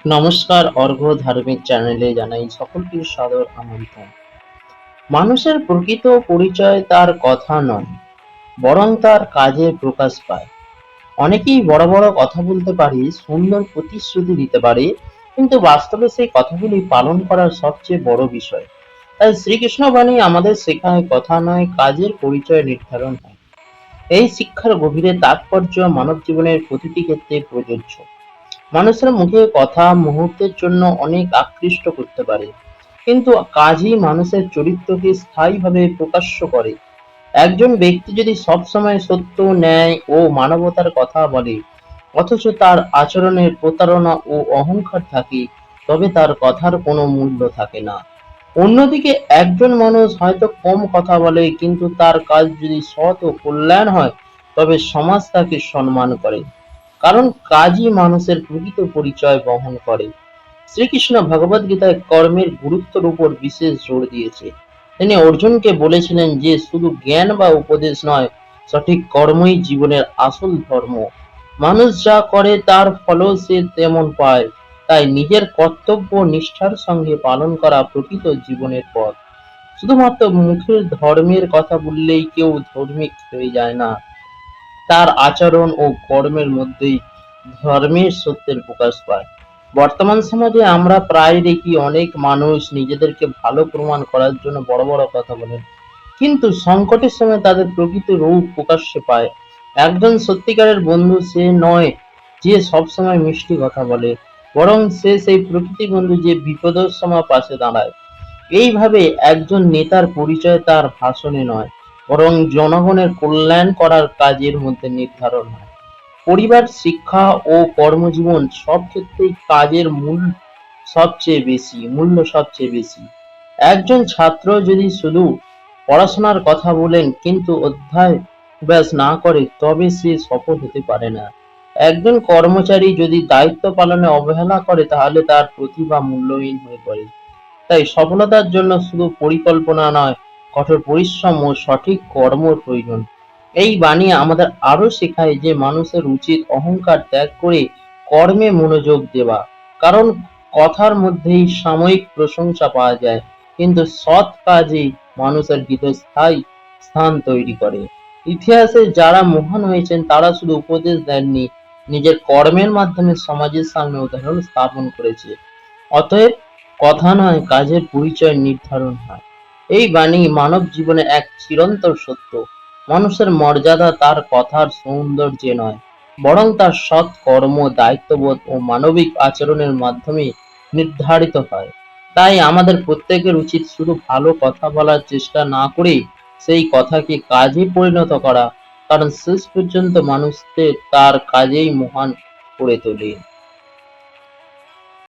নমস্কার, অর্ঘ্য ধার্মিক চ্যানেলে জানাই সকলকে সাদর আমন্ত্রণ। মানুষের প্রকৃত পরিচয় তার কথা নয়, বরং তার কাজে প্রকাশ পায়। অনেকেই বড় বড় কথা বলতে পারে, সুন্দর প্রতিশ্রুতি দিতে পারে, কিন্তু বাস্তবে সেই কথাগুলি পালন করার সবচেয়ে বড় বিষয়। তাই শ্রীকৃষ্ণ বাণী আমাদের শেখায় কথা নয়, কাজের পরিচয় নির্ধারণ হয়। এই শিক্ষার গভীরে তাৎপর্য মানব জীবনের প্রতিটি ক্ষেত্রে প্রযোজ্য। মানুষের মুখে কথা মুহূর্তের জন্য অনেক আকৃষ্ট করতে পারে, কিন্তু কাজই মানুষের চরিত্রকে স্থায়ীভাবে প্রকাশ্য করে। একজন ব্যক্তি যদি সবসময় সত্য, ন্যায় ও মানবতার কথা বলে, অথচ তার আচরণে প্রতারণা ও অহংকার থাকে, তবে তার কথার কোনো মূল্য থাকে না। অন্যদিকে একজন মানুষ হয়তো কম কথা বলে, কিন্তু তার কাজ যদি সৎ ও কল্যাণ হয়, তবে সমাজ তাকে সম্মান করে। কারণ কাজই মানুষের প্রকৃত পরিচয় বহন করে। শ্রীকৃষ্ণ ভগবদ্গীতায় কর্মের গুরুত্বের উপর বিশেষ জোর দিয়েছে। তিনি অর্জুনকে বলেছিলেন যে শুধু জ্ঞান বা উপদেশ নয়, সঠিক কর্মই জীবনের আসল ধর্ম। মানুষ যা করে তার ফলও সে তেমন পায়। তাই নিজের কর্তব্য নিষ্ঠার সঙ্গে পালন করা প্রকৃত জীবনের পথ। শুধুমাত্র মুখের ধর্মের কথা বললেই কেউ ধার্মিক হয়ে যায় না। তার আচরণ ও কর্মের মধ্যেই ধর্মের সত্যের প্রকাশ পায়। বর্তমান সমাজে আমরা প্রায় দেখি অনেক মানুষ নিজেদেরকে ভালো প্রমাণ করার জন্য বড় বড় কথা বলেন, কিন্তু সংকটের সময় তাদের প্রকৃত রূপ প্রকাশ্যে পায়। একজন সত্যিকারের বন্ধু সে নয় যে সবসময় মিষ্টি কথা বলে, বরং সে সেই প্রকৃতি বন্ধু যে বিপদের সময় পাশে দাঁড়ায়। এইভাবে একজন নেতার পরিচয় তার ভাষণে নয়, বরং জনগণের কল্যাণ করার কাজের মধ্যে নির্ধারণ হয়। পরিবার, শিক্ষা ও কর্মজীবন সব ক্ষেত্রেই কাজের মূল্য সবচেয়ে বেশি। একজন ছাত্র যদি শুধু পড়াশোনার কথা বলেন কিন্তু অধ্যায় না করে, তবে সে সফল হতে পারে না। একজন কর্মচারী যদি দায়িত্ব পালনে অবহেলা করে, তাহলে তার প্রতিভা মূল্যহীন হয়ে পড়ে। তাই সফলতার জন্য শুধু পরিকল্পনা নয়, কঠোর পরিশ্রম ও সঠিক কর্মর প্রয়োজন। এই বাণী আমাদের আরো শেখায় যে মানুষের উচিত অহংকার ত্যাগ করে কর্মে মনোযোগ দেওয়া। কারণ কথার মধ্যেই সাময়িক প্রশংসা পাওয়া যায়, কিন্তু সৎ কাজই মানুষের হৃদয়ে স্থায়ী স্থান তৈরি করে। ইতিহাসে যারা মহান হয়েছেন তারা শুধু উপদেশ দেননি, নিজের কর্মের মাধ্যমে সমাজের সামনে উদাহরণ স্থাপন করেছে। অতএব কথা নয়, কাজের পরিচয় নির্ধারণ হয়। এই বাণী মানব জীবনে এক চিরন্তন সত্য। মানুষের মর্যাদা তার কথার সৌন্দর্যে নয়, বরং তার সৎ কর্ম, দায়িত্ববোধ ও মানবিক আচরণের মাধ্যমে নির্ধারিত হয়। তাই আমাদের প্রত্যেকের উচিত শুধু ভালো কথা বলার চেষ্টা না করে সেই কথাকে কাজে পরিণত করা, কারণ শেষ পর্যন্ত মানুষকে তার কাজেই মহান করে তোলে।